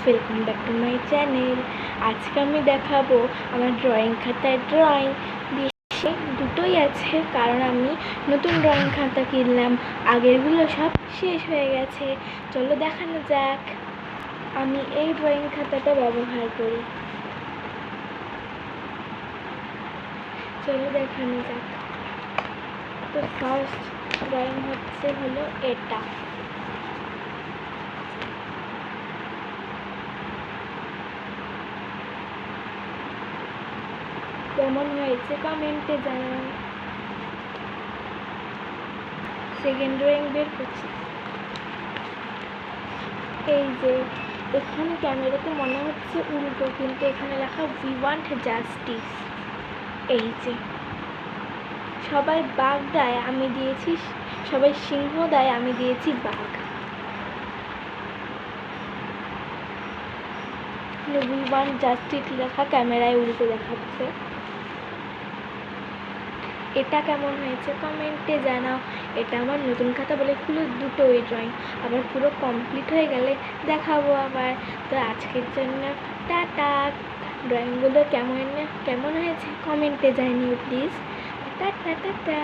Welcome back to my channel. আজকে আমি দেখাবো আমার ড্রয়িং খাতায় ড্রয়িং। বেশি দুটোই আছে, কারণ আমি নতুন ড্রয়িং খাতা কিনলাম, আগেরগুলো সব শেষ হয়ে গেছে। চলো দেখানো যাক। আমি এই ড্রয়িং খাতাটা ব্যবহার করি, চলো দেখানো যাক। তো ফার্স্ট ড্রয়িং হলো এটা। কেমন হয়েছে কমেন্টে জানান। সেকেন্ড ড্রয়িং বের করছি। এই যে এখানে ক্যামেরাতে মনে হচ্ছে উল্টো, কিন্তু এখানে লেখা উই ওয়ান্ট জাস্টিস। এই যে সবাই বাঘ দেয়, আমি দিয়েছি, সবাই সিংহ দেয়, আমি দিয়েছি বাঘ। উই ওয়ান্ট জাস্টিস লেখা ক্যামেরায় উল্টো দেখাচ্ছে। এটা কেমন হয়েছে কমেন্টে জানাও। এটা আমার নতুন খাতা বলে দুটোই ড্রয়িং, আবার পুরো কমপ্লিট হয়ে গেলে দেখাবো আবার। তো আজকের জন্য টাটা। ড্রয়িংগুলো কেমন হয়েছে কমেন্টে জানিও প্লিজ। Tata tata.